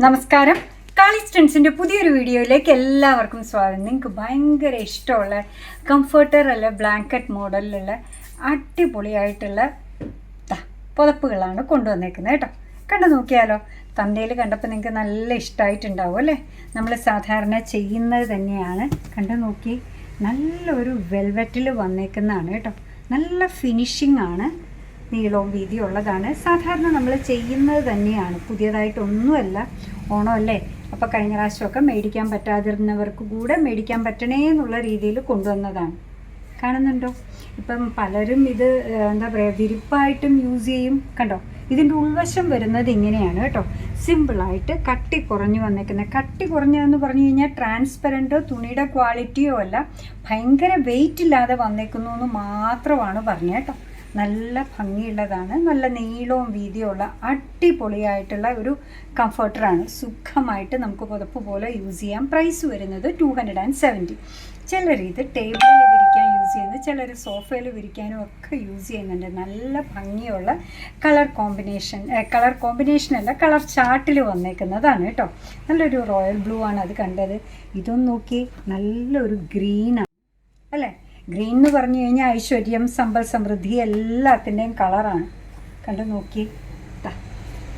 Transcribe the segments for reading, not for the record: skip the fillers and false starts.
നമസ്കാരം. കാളി സ്റ്റൻസിൻ്റെ പുതിയൊരു വീഡിയോയിലേക്ക് എല്ലാവർക്കും സ്വാഗതം. നിങ്ങൾക്ക് ഭയങ്കര ഇഷ്ടമുള്ള കംഫർട്ടർ അല്ല ബ്ലാങ്കറ്റ് മോഡലിലുള്ള അടിപൊളിയായിട്ടുള്ള പുതപ്പുകളാണ് കൊണ്ടുവന്നേക്കുന്നത് കേട്ടോ. കണ്ടു നോക്കിയാലോ. തന്തയിൽ കണ്ടപ്പോൾ നിങ്ങൾക്ക് നല്ല ഇഷ്ടമായിട്ടുണ്ടാവും അല്ലേ. നമ്മൾ സാധാരണ ചെയ്യുന്നത് തന്നെയാണ്. കണ്ടു നോക്കി, നല്ലൊരു വെൽവെറ്റിൽ വന്നേക്കുന്നതാണ് കേട്ടോ. നല്ല ഫിനിഷിംഗ് ആണ്, നീളവും വീതിയും ഉള്ളതാണ്. സാധാരണ നമ്മൾ ചെയ്യുന്നത് തന്നെയാണ്, പുതിയതായിട്ടൊന്നുമല്ല. ഓണമല്ലേ, അപ്പോൾ കഴിഞ്ഞ പ്രാവശ്യമൊക്കെ മേടിക്കാൻ പറ്റാതിരുന്നവർക്ക് കൂടെ മേടിക്കാൻ പറ്റണേ എന്നുള്ള രീതിയിൽ കൊണ്ടുവന്നതാണ്. കാണുന്നുണ്ടോ? ഇപ്പം പലരും ഇത് എന്താ പറയുക, വിരിപ്പായിട്ടും യൂസ് ചെയ്യും. കണ്ടോ, ഇതിൻ്റെ ഉൾവശം വരുന്നത് ഇങ്ങനെയാണ് കേട്ടോ. സിമ്പിളായിട്ട് കട്ടി കുറഞ്ഞു വന്നേക്കുന്നത്. കട്ടി കുറഞ്ഞതെന്ന് പറഞ്ഞു കഴിഞ്ഞാൽ ട്രാൻസ്പെറൻറ്റോ തുണിയുടെ ക്വാളിറ്റിയോ അല്ല, ഭയങ്കര വെയിറ്റ് ഇല്ലാതെ വന്നേക്കുന്നു എന്ന് മാത്രമാണ് പറഞ്ഞത് കേട്ടോ. നല്ല ഭംഗിയുള്ളതാണ്, നല്ല നീളവും വീതിയുള്ള അടിപൊളിയായിട്ടുള്ള ഒരു കംഫർട്ടറാണ്. സുഖമായിട്ട് നമുക്ക് പുതപ്പ് പോലെ യൂസ് ചെയ്യാം. പ്രൈസ് വരുന്നത് 270. ചിലർ ഇത് ടേബിളിൽ വിരിക്കാൻ യൂസ് ചെയ്യുന്നത്, ചിലർ സോഫയിൽ വിരിക്കാനും ഒക്കെ യൂസ് ചെയ്യുന്നുണ്ട്. നല്ല ഭംഗിയുള്ള കളർ കോമ്പിനേഷനല്ല, കളർ ചാർട്ടിൽ വന്നേക്കുന്നതാണ് കേട്ടോ. നല്ലൊരു റോയൽ ബ്ലൂ ആണ് അത് കണ്ടത്. ഇതൊന്ന് നോക്കി, നല്ലൊരു ഗ്രീനാണ് അല്ലേ. ഗ്രീൻ എന്ന് പറഞ്ഞു കഴിഞ്ഞാൽ ഐശ്വര്യം, സമ്പൽ സമൃദ്ധി എല്ലാത്തിൻ്റെയും കളറാണ്. കണ്ടു നോക്കി,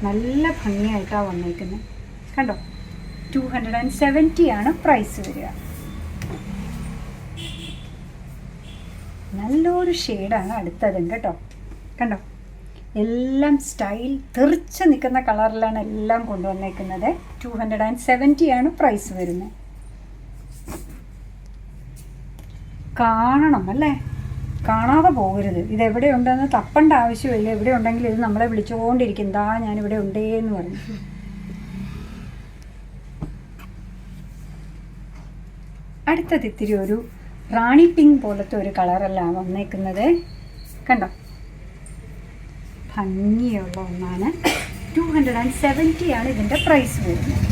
നല്ല ഭംഗിയായിട്ടാണ് വന്നേക്കുന്നത്. കണ്ടോ, 270 ആണ് പ്രൈസ് വരിക. നല്ലൊരു ഷെയ്ഡാണ് അടുത്തതും കേട്ടോ. കണ്ടോ, എല്ലാം സ്റ്റൈൽ തെറിച്ച് നിൽക്കുന്ന കളറിലാണ് എല്ലാം കൊണ്ടുവന്നേക്കുന്നത്. 270 ആണ് പ്രൈസ് വരുന്നത്. കാണണം അല്ലേ, കാണാതെ പോകരുത്. ഇതെവിടെ ഉണ്ടെന്ന് തപ്പേണ്ട ആവശ്യമില്ല. എവിടെ ഉണ്ടെങ്കിലും ഇത് നമ്മളെ വിളിച്ചുകൊണ്ടിരിക്കും, ദാ ഞാനിവിടെ ഉണ്ടേന്ന് പറഞ്ഞു. അടുത്തത് ഇത്തിരി ഒരു റാണി പിങ്ക് പോലത്തെ ഒരു കളറല്ല വന്നേക്കുന്നത്. കണ്ടോ, ഭംഗിയുള്ള ഒന്നാണ്. 270 ആണ് ഇതിൻ്റെ പ്രൈസ് വരുന്നത്.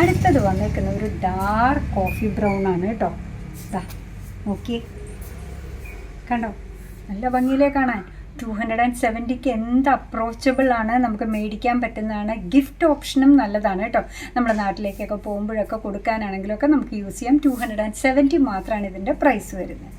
അടുത്തത് വന്നേക്കുന്ന ഒരു ഡാർക്ക് കോഫി ബ്രൗൺ ആണ് കേട്ടോ. നോക്കി, കണ്ടോ, നല്ല ഭംഗിയിലേ കാണാൻ. 270ക്ക് എന്ത് അപ്രോച്ചബിൾ ആണ്, നമുക്ക് മേടിക്കാൻ പറ്റുന്നതാണ്. ഗിഫ്റ്റ് ഓപ്ഷനും നല്ലതാണ് കേട്ടോ. നമ്മുടെ നാട്ടിലേക്കൊക്കെ പോകുമ്പോഴൊക്കെ കൊടുക്കാനാണെങ്കിലൊക്കെ നമുക്ക് യൂസ് ചെയ്യാം. 270 മാത്രമാണ് ഇതിൻ്റെ പ്രൈസ് വരുന്നത്.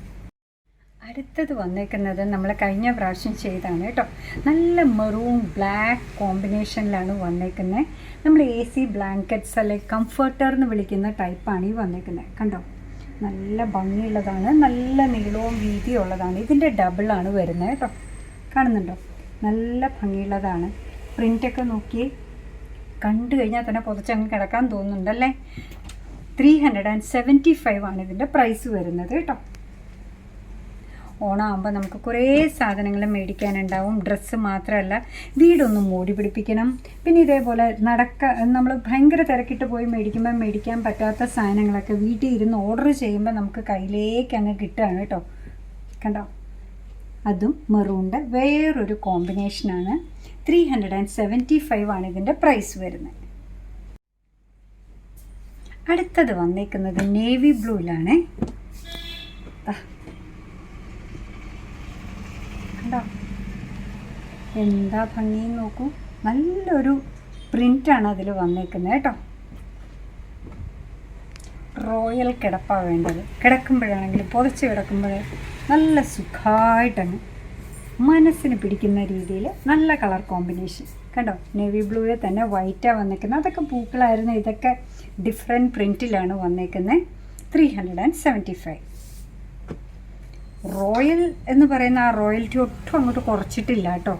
അടുത്തത് വന്നേക്കുന്നത് നമ്മൾ കഴിഞ്ഞ പ്രാവശ്യം ചെയ്താണ് കേട്ടോ. നല്ല മെറൂൺ ബ്ലാക്ക് കോമ്പിനേഷനിലാണ് വന്നേക്കുന്നത്. നമ്മൾ AC ബ്ലാങ്കറ്റ്സ് അല്ലെങ്കിൽ കംഫർട്ടർ എന്ന് വിളിക്കുന്ന ടൈപ്പാണ് ഈ വന്നേക്കുന്നത്. കണ്ടോ, നല്ല ഭംഗിയുള്ളതാണ്, നല്ല നീളവും വീതിയും ഉള്ളതാണ്. ഇതിൻ്റെ ഡബിളാണ് വരുന്നത് കേട്ടോ. കാണുന്നുണ്ടോ, നല്ല ഭംഗിയുള്ളതാണ്. പ്രിൻ്റൊക്കെ നോക്കി, കണ്ടു കഴിഞ്ഞാൽ തന്നെ പുതച്ചങ്ങ് കിടക്കാൻ തോന്നുന്നുണ്ടല്ലേ. 375 ആണ് ഇതിൻ്റെ പ്രൈസ് വരുന്നത് കേട്ടോ. ഓണമാകുമ്പോൾ നമുക്ക് കുറേ സാധനങ്ങൾ മേടിക്കാനുണ്ടാവും. ഡ്രസ്സ് മാത്രമല്ല, വീടൊന്ന് മൂടി പിടിപ്പിക്കണം. പിന്നെ ഇതേപോലെ നമ്മൾ ഭയങ്കര തിരക്കിട്ട് പോയി മേടിക്കാൻ പറ്റാത്ത സാധനങ്ങളൊക്കെ വീട്ടിൽ ഇരുന്ന് ഓർഡർ ചെയ്യുമ്പോൾ നമുക്ക് കയ്യിലേക്ക് അങ്ങ് കിട്ടുകയാണ് കേട്ടോ. കണ്ടോ, അതും മെറൂണിൻ്റെ വേറൊരു കോമ്പിനേഷനാണ്. 375 ആണ് ഇതിൻ്റെ പ്രൈസ് വരുന്നത്. അടുത്തത് വന്നേക്കുന്നത് നേവി ബ്ലൂവിലാണ്. കണ്ടോ, എന്താ ഭംഗി നോക്കൂ. നല്ലൊരു പ്രിൻ്റാണ് അതിൽ വന്നേക്കുന്നത് കേട്ടോ. റോയൽ കിടപ്പാണ് വേണ്ടത്. കിടക്കുമ്പോഴാണെങ്കിലും പുതച്ച് കിടക്കുമ്പോൾ നല്ല സുഖമായിട്ടങ്ങ് മനസ്സിന് പിടിക്കുന്ന രീതിയിൽ നല്ല കളർ കോമ്പിനേഷൻ. കണ്ടോ, നേവി ബ്ലൂവിൽ തന്നെ വൈറ്റാണ് വന്നേക്കുന്നത്. അതൊക്കെ പൂക്കളായിരുന്നു, ഇതൊക്കെ ഡിഫറെൻറ്റ് പ്രിൻറ്റിലാണ് വന്നേക്കുന്നത്. 375. റോയൽ എന്ന് പറയുന്ന ആ റോയൽറ്റി ഒട്ടും അങ്ങോട്ട് കുറച്ചിട്ടില്ല കേട്ടോ.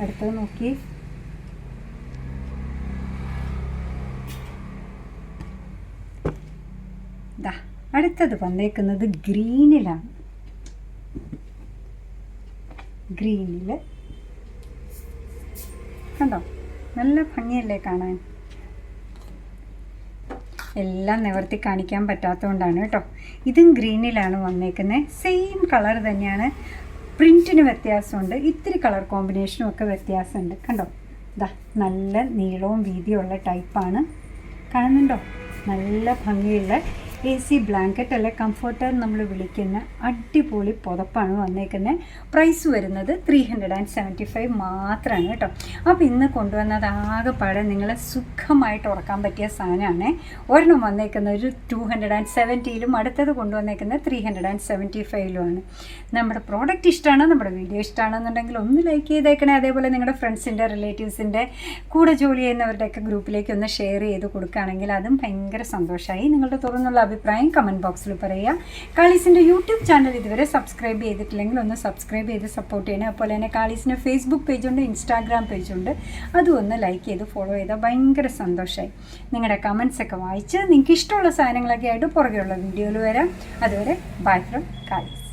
അടുത്തത് നോക്കി, അടുത്തത് വന്നേക്കുന്നത് ഗ്രീനിലാണ്. ഗ്രീനിൽ കണ്ടോ, നല്ല ഭംഗിയല്ലേ കാണാൻ. എല്ലാം നിവർത്തി കാണിക്കാൻ പറ്റാത്തതുകൊണ്ടാണ് കേട്ടോ. ഇതും ഗ്രീനിലാണ് വന്നേക്കുന്നത്. സെയിം കളർ തന്നെയാണ്, പ്രിൻറ്റിന് വ്യത്യാസമുണ്ട്, ഇത്തിരി കളർ കോമ്പിനേഷനും ഒക്കെ വ്യത്യാസമുണ്ട്. കണ്ടോ, നല്ല നീളവും വീതിയുള്ള ടൈപ്പാണ്. കാണുന്നുണ്ടോ, നല്ല ഭംഗിയുള്ള AC ബ്ലാങ്കറ്റ് അല്ലെ കംഫർട്ടർ നമ്മൾ വിളിക്കുന്ന അടിപൊളി പുതപ്പാണ് വന്നേക്കുന്നത്. പ്രൈസ് വരുന്നത് 375 മാത്രമാണ് കേട്ടോ. അപ്പോൾ ഇന്ന് കൊണ്ടുവന്നത് ആകെപ്പാടെ നിങ്ങളെ സുഖമായിട്ട് ഉറക്കാൻ പറ്റിയ സാധനമാണ്. ഒരെണ്ണം വന്നേക്കുന്ന ഒരു 270 അടുത്തത് കൊണ്ടുവന്നേക്കുന്നത് 375 നമ്മുടെ പ്രോഡക്റ്റ് ഇഷ്ടമാണ്, നമ്മുടെ വീഡിയോ ഇഷ്ടമാണെന്നുണ്ടെങ്കിൽ ഒന്ന് ലൈക്ക് ചെയ്തേക്കണേ. അതേപോലെ നിങ്ങളുടെ ഫ്രണ്ട്സിൻ്റെ റിലേറ്റീവ്സിൻ്റെ കൂടെ ജോലി ചെയ്യുന്നവരുടെയൊക്കെ ഗ്രൂപ്പിലേക്ക് ഒന്ന് ഷെയർ ചെയ്ത് കൊടുക്കുകയാണെങ്കിൽ അതും ഭയങ്കര സന്തോഷമായി. നിങ്ങളുടെ തുറന്നുള്ള അഭിപ്രായം കമൻറ്റ് ബോക്സിൽ പറയുക. കാളീസിൻ്റെ യൂട്യൂബ് ചാനൽ ഇതുവരെ സബ്സ്ക്രൈബ് ചെയ്തിട്ടില്ലെങ്കിൽ ഒന്ന് സബ്സ്ക്രൈബ് ചെയ്ത് സപ്പോർട്ട് ചെയ്യണം. അതുപോലെ തന്നെ കാളീസിൻ്റെ ഫേസ്ബുക്ക് പേജുണ്ട്, ഇൻസ്റ്റാഗ്രാം പേജുണ്ട്, അതും ഒന്ന് ലൈക്ക് ചെയ്ത് ഫോളോ ചെയ്താൽ ഭയങ്കര സന്തോഷമായി. നിങ്ങളുടെ കമൻസൊക്കെ വായിച്ച് നിങ്ങൾക്ക് ഇഷ്ടമുള്ള സാധനങ്ങളൊക്കെ ആയിട്ട് പുറകെയുള്ള വീഡിയോയിൽ വരാം. അതുവരെ ബൈ ഫ്രം കാളീസ്.